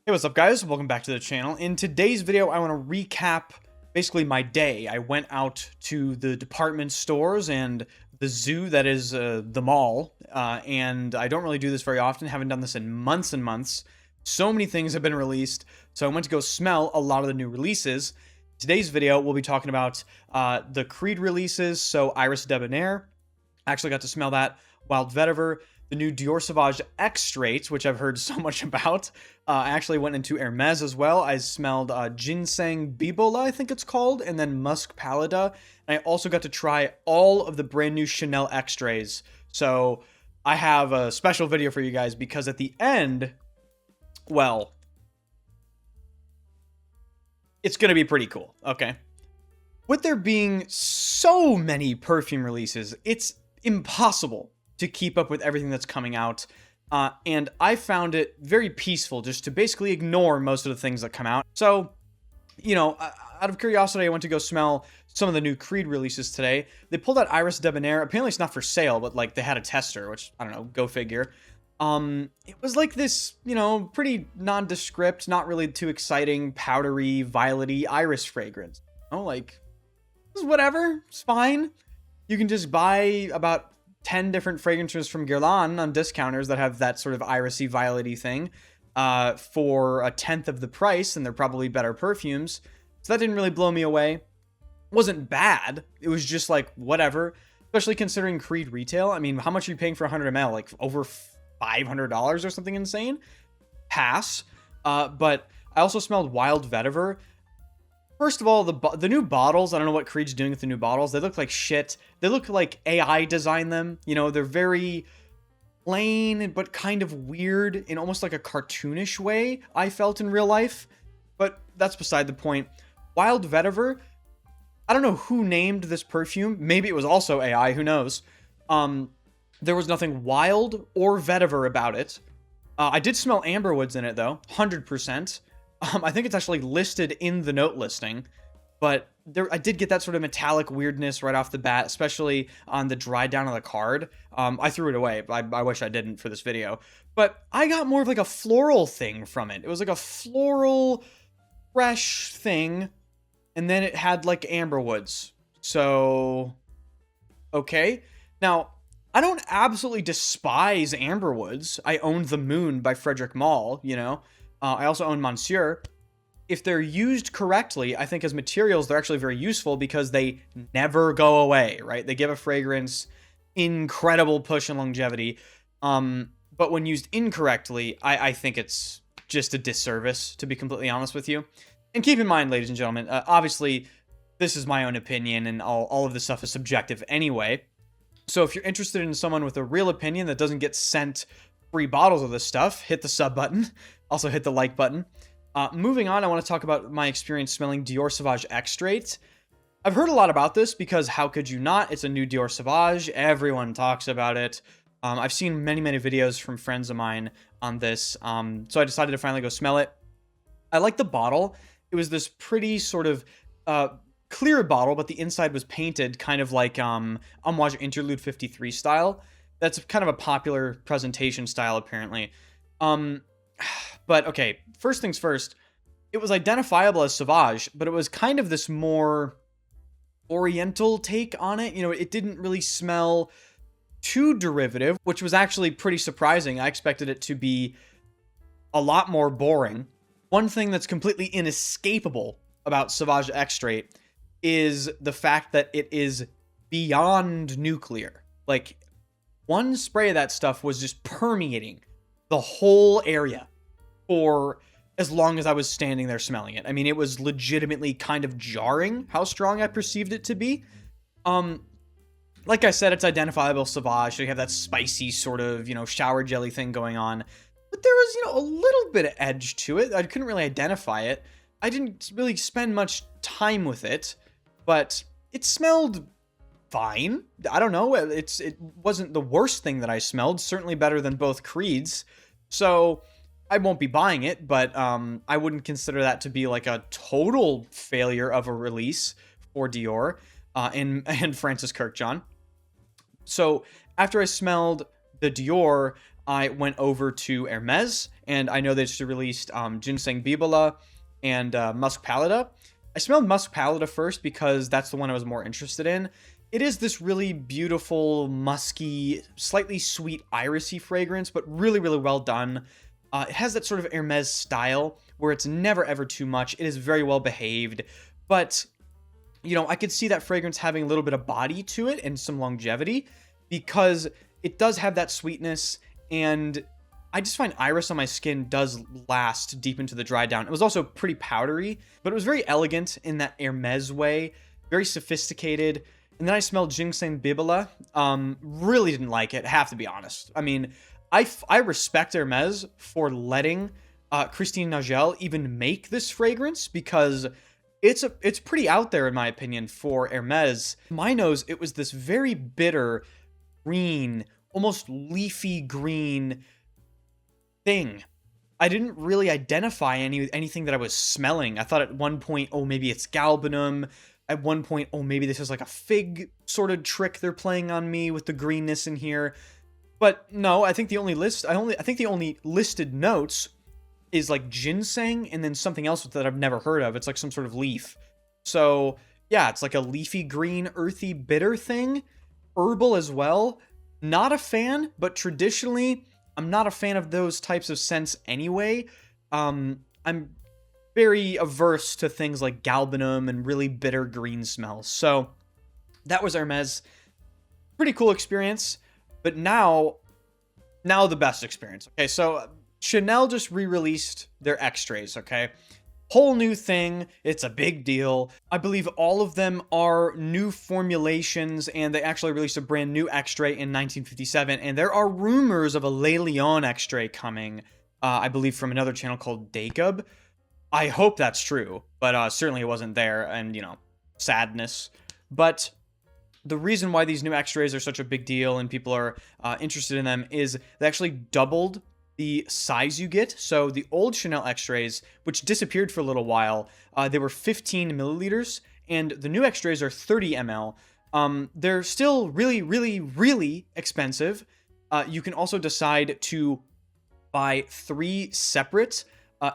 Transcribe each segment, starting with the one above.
Hey, what's up guys? Welcome back to the channel. In today's video, I want to recap basically my day. I went out to the department stores and the zoo that is the mall, and I don't really do this very often. Haven't done this in months and months. So many things have been released, so I went to go smell a lot of the new releases. Today's video, we'll be talking about the Creed releases, so Iris Debonair. I actually got to smell that. Wild Vetiver, the new Dior Sauvage Extrait, which I've heard so much about. I actually went into Hermes as well. I smelled Ginseng Bibola, I think it's called, and then Musk Pallida. And I also got to try all of the brand new Chanel Extraits. So I have a special video for you guys because at the end, well, it's going to be pretty cool, okay? With there being so many perfume releases, it's impossible to keep up with everything that's coming out. And I found it very peaceful just to basically ignore most of the things that come out. So, you know, out of curiosity, I went to go smell some of the new Creed releases today. They pulled out Iris Debonair. Apparently it's not for sale, but like they had a tester, which I don't know, go figure. It was like this, you know, pretty nondescript, not really too exciting, powdery, violety iris fragrance. Oh, like, it's whatever, it's fine. You can just buy about 10 different fragrances from Guerlain on discounters that have that sort of irisy, violety thing for a tenth of the price, and they're probably better perfumes. So that didn't really blow me away. It wasn't bad. It was just like, whatever, especially considering Creed retail. I mean, how much are you paying for 100 ml? Like over $500 or something insane? Pass. But I also smelled Wild Vetiver. First of all, the new bottles, I don't know what Creed's doing with the new bottles. They look like shit. They look like AI designed them. You know, they're very plain, but kind of weird in almost like a cartoonish way, I felt in real life. But that's beside the point. Wild Vetiver, I don't know who named this perfume. Maybe it was also AI, who knows. There was nothing wild or vetiver about it. I did smell amberwoods in it, though, 100%. I think it's actually listed in the note listing, but I did get that sort of metallic weirdness right off the bat, especially on the dry down of the card. I threw it away. I wish I didn't for this video, but I got more of like a floral thing from it. It was like a floral, fresh thing, and then it had like amberwoods. So, okay. Now, I don't absolutely despise amberwoods. I owned The Moon by Frederick Malle, you know. I also own Monsieur. If they're used correctly, I think as materials, they're actually very useful because they never go away, right? They give a fragrance incredible push and longevity. But when used incorrectly, I think it's just a disservice, to be completely honest with you. And keep in mind, ladies and gentlemen, obviously, this is my own opinion, and all of this stuff is subjective anyway. So if you're interested in someone with a real opinion that doesn't get sent free bottles of this stuff, hit the sub button. Also hit the like button. Moving on, I want to talk about my experience smelling Dior Sauvage Extrait. I've heard a lot about this because how could you not? It's a new Dior Sauvage. Everyone talks about it. I've seen many, many videos from friends of mine on this. So I decided to finally go smell it. I like the bottle. It was this pretty sort of clear bottle, but the inside was painted kind of like Amouage Interlude 53 style. That's kind of a popular presentation style, apparently. But okay, first things first, it was identifiable as Sauvage, but it was kind of this more oriental take on it. You know, it didn't really smell too derivative, which was actually pretty surprising. I expected it to be a lot more boring. One thing that's completely inescapable about Sauvage Extrait is the fact that it is beyond nuclear. Like, one spray of that stuff was just permeating the whole area for as long as I was standing there smelling it. I mean, it was legitimately kind of jarring how strong I perceived it to be. Like I said, it's identifiable Sauvage. So you have that spicy sort of, you know, shower jelly thing going on. But there was, you know, a little bit of edge to it. I couldn't really identify it. I didn't really spend much time with it, but it smelled fine. I don't know. It wasn't the worst thing that I smelled. Certainly better than both Creeds. So I won't be buying it, but I wouldn't consider that to be like a total failure of a release for Dior and Francis Kirkjohn. So after I smelled the Dior, I went over to Hermes and I know they just released Ginseng Bibola and Musk Pallida. I smelled Musk Pallida first because that's the one I was more interested in. It is this really beautiful, musky, slightly sweet, irisy fragrance, but really, really well done. It has that sort of Hermes style where it's never ever too much. It is very well behaved, but you know, I could see that fragrance having a little bit of body to it and some longevity because it does have that sweetness, and I just find iris on my skin does last deep into the dry down. It was also pretty powdery, but it was very elegant in that Hermes way, very sophisticated. And then I smelled Ginseng Bibola. Really didn't like it, have to be honest. I mean, I respect Hermes for letting Christine Nagel even make this fragrance because it's pretty out there in my opinion for Hermes. My nose, it was this very bitter green, almost leafy green thing. I didn't really identify anything that I was smelling. I thought at one point, oh, maybe it's galbanum. At one point, oh, maybe this is like a fig sort of trick they're playing on me with the greenness in here. But no, I think the only listed notes is like ginseng and then something else that I've never heard of. It's like some sort of leaf. So yeah, it's like a leafy green, earthy, bitter thing. Herbal as well. Not a fan, but traditionally, I'm not a fan of those types of scents anyway. I'm very averse to things like galbanum and really bitter green smells. So that was Hermes. Pretty cool experience. But now the best experience. Okay, so Chanel just re-released their Extraits, okay? Whole new thing. It's a big deal. I believe all of them are new formulations, and they actually released a brand new Extrait in 1957, and there are rumors of a Le Lion Extrait coming, I believe from another channel called Jacob. I hope that's true, but certainly it wasn't there, and, you know, sadness. But the reason why these new Extraits are such a big deal and people are interested in them is they actually doubled the size you get. So the old Chanel Extraits, which disappeared for a little while, they were 15 milliliters, and the new Extraits are 30 ml. They're still really, really, really expensive. You can also decide to buy 3 separate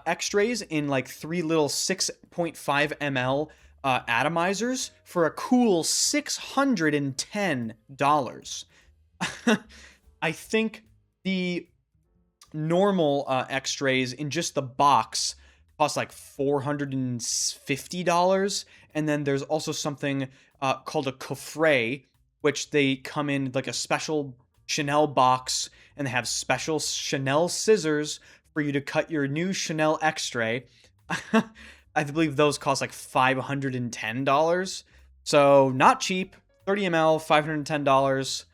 Extraits in like 3 little 6.5 ml atomizers for a cool $610. I think the normal Extraits in just the box cost like $450, and then there's also something called a coffret, which they come in like a special Chanel box, and they have special Chanel scissors for you to cut your new Chanel Extrait. I believe those cost like $510. So not cheap. 30 ml, $510.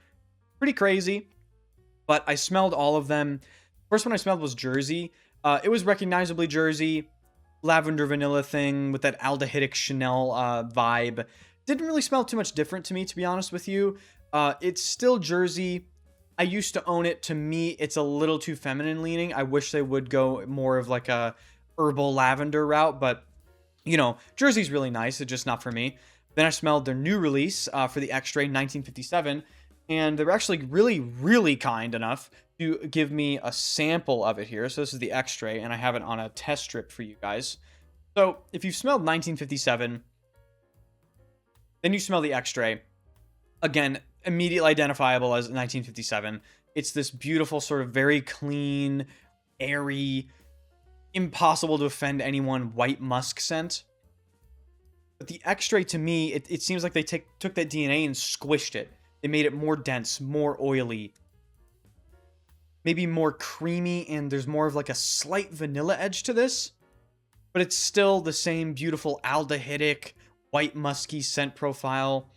Pretty crazy. But I smelled all of them. First one I smelled was Jersey. It was recognizably Jersey. Lavender vanilla thing with that aldehydic Chanel vibe. Didn't really smell too much different to me, to be honest with you. It's still Jersey. I used to own it. To me, it's a little too feminine leaning. I wish they would go more of like a herbal lavender route, but you know, Jersey's really nice. It's just not for me. Then I smelled their new release for the Extrait 1957, and they were actually really, really kind enough to give me a sample of it here. So this is the Extrait, and I have it on a test strip for you guys. So if you've smelled 1957, then you smell the Extrait, again, immediately identifiable as 1957. It's this beautiful sort of very clean, airy, impossible to offend anyone white musk scent. But the Extrait, to me, it seems like they took that DNA and squished it. They made it more dense, more oily, maybe more creamy, and there's more of like a slight vanilla edge to this, but it's still the same beautiful aldehydic, white musky scent profile.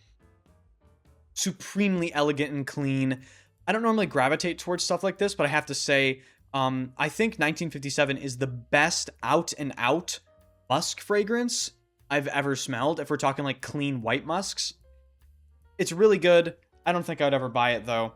Supremely elegant and clean. I don't normally gravitate towards stuff like this, but I have to say, I think 1957 is the best out-and-out musk fragrance I've ever smelled, if we're talking like clean white musks. It's really good. I don't think I would ever buy it, though.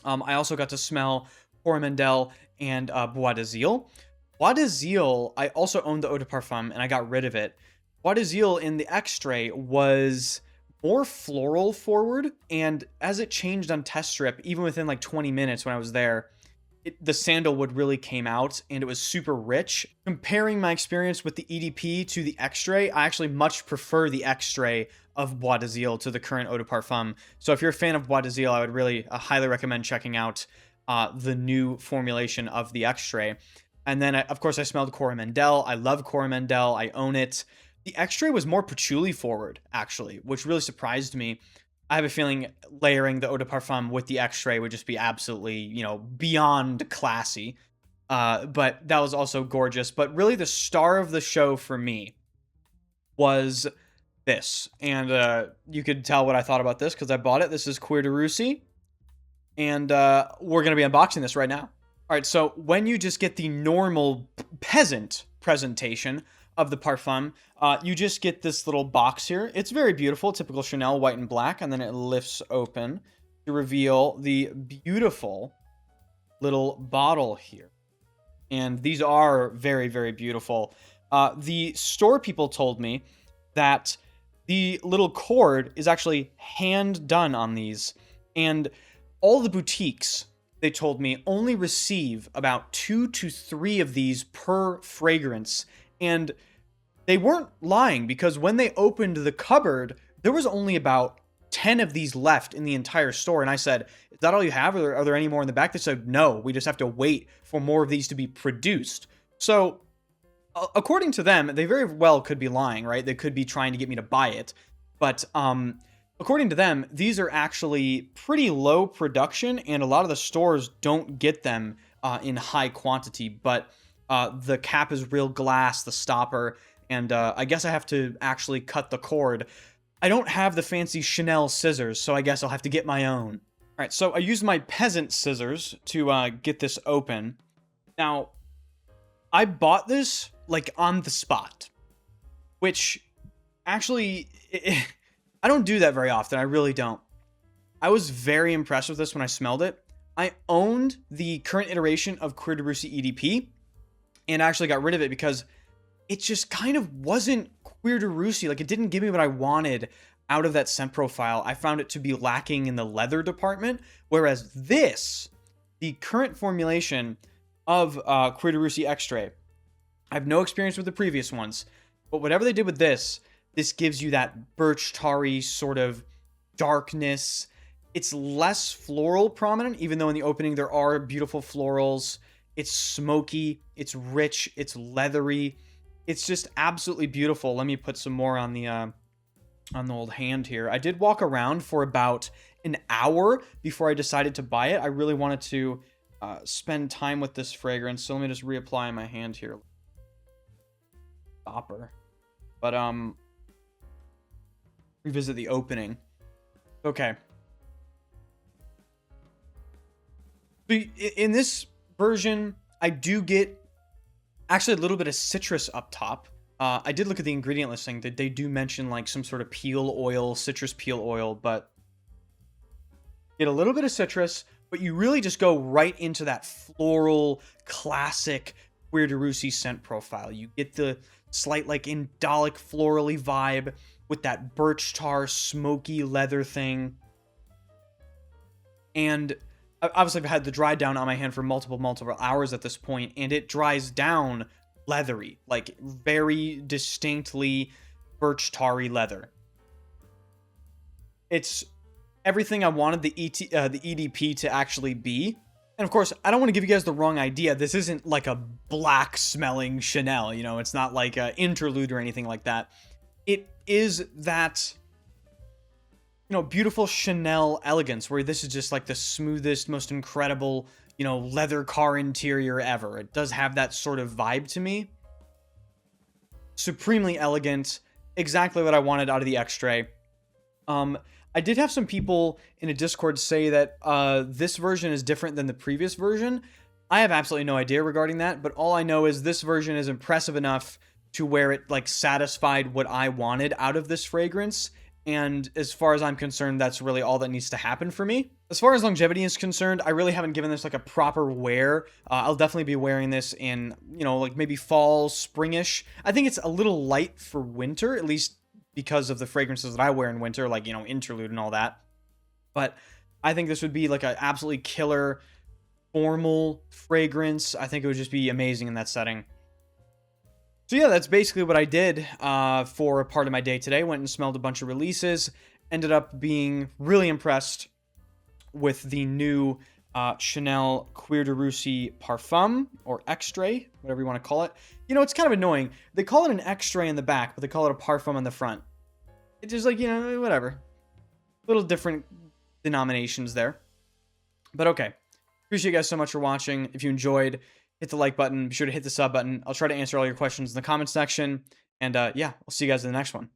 I also got to smell Coromandel and Bois d'Azil. Bois d'Azil, I also owned the eau de parfum, and I got rid of it. Bois d'Azil in the Extrait was more floral forward, and as it changed on test strip, even within like 20 minutes when I was there, the sandalwood really came out and it was super rich. Comparing my experience with the EDP to the Extrait, I actually much prefer the Extrait of Bois d'Azil to the current Eau de Parfum. So if you're a fan of Bois d'Azil, I would really highly recommend checking out the new formulation of the Extrait. And then, of course, I smelled Coromandel. I love Coromandel. I own it. The Extrait was more patchouli forward, actually, which really surprised me. I have a feeling layering the Eau de Parfum with the Extrait would just be absolutely, beyond classy. But that was also gorgeous. But really, the star of the show for me was this. And you could tell what I thought about this because I bought it. This is Cuir de Russie. And we're going to be unboxing this right now. All right, so when you just get the normal peasant presentation of the Parfum, you just get this little box here. It's very beautiful, typical Chanel, white and black, and then it lifts open to reveal the beautiful little bottle here. And these are very, very beautiful. The store people told me that the little cord is actually hand done on these, and all the boutiques, they told me, only receive about 2 to 3 of these per fragrance. And they weren't lying, because when they opened the cupboard, there was only about 10 of these left in the entire store. And I said, is that all you have? Are there any more in the back? They said, no, we just have to wait for more of these to be produced. So according to them, they very well could be lying, right? They could be trying to get me to buy it. But according to them, these are actually pretty low production, and a lot of the stores don't get them in high quantity. But the cap is real glass, the stopper, and I guess I have to actually cut the cord. I don't have the fancy Chanel scissors, so I guess I'll have to get my own. All right, so I used my peasant scissors to get this open. Now, I bought this like on the spot, which actually... I don't do that very often. I really don't. I was very impressed with this when I smelled it. I owned the current iteration of Cuir de Russie EDP and actually got rid of it because it just kind of wasn't Cuir de Russie. Like, it didn't give me what I wanted out of that scent profile. I found it to be lacking in the leather department, whereas this, the current formulation of Cuir de Russie Extrait, I have no experience with the previous ones, but whatever they did with this gives you that birch tarry sort of darkness. It's less floral prominent, even though in the opening there are beautiful florals. It's smoky, it's rich, it's leathery. It's just absolutely beautiful. Let me put some more on the old hand here. I did walk around for about an hour before I decided to buy it. I really wanted to spend time with this fragrance, so let me just reapply my hand here. Stopper. But revisit the opening. Okay. In this version, I do get actually a little bit of citrus up top. I did look at the ingredient listing that they do mention like some sort of peel oil, citrus peel oil, but get a little bit of citrus, but you really just go right into that floral, classic Cuir de Russie scent profile. You get the slight like indolic florally vibe with that birch tar, smoky leather thing. And obviously I've had the dry down on my hand for multiple hours at this point, and it dries down leathery, like very distinctly birch tarry leather. It's everything I wanted the EDP to actually be. And of course, I don't want to give you guys the wrong idea. This isn't like a black smelling Chanel, it's not like an interlude or anything like that. It is that, beautiful Chanel elegance, where this is just like the smoothest, most incredible, leather car interior ever. It does have that sort of vibe to me. Supremely elegant. Exactly what I wanted out of the Extrait. I did have some people in a Discord say that this version is different than the previous version. I have absolutely no idea regarding that, but all I know is this version is impressive enough to where it like satisfied what I wanted out of this fragrance. And as far as I'm concerned, that's really all that needs to happen for me. As far as longevity is concerned, I really haven't given this like a proper wear. I'll definitely be wearing this in, like maybe fall, springish. I think it's a little light for winter, at least because of the fragrances that I wear in winter, like, interlude and all that. But I think this would be like an absolutely killer formal fragrance. I think it would just be amazing in that setting. So yeah, that's basically what I did for a part of my day today. Went and smelled a bunch of releases. Ended up being really impressed with the new Chanel Cuir de Russie Parfum, or Extrait, whatever you want to call it. You know, it's kind of annoying. They call it an Extrait in the back, but they call it a Parfum on the front. It's just like, you know, whatever. Little different denominations there. But okay. Appreciate you guys so much for watching. If you enjoyed, hit the like button. Be sure to hit the sub button. I'll try to answer all your questions in the comment section. And yeah, we'll see you guys in the next one.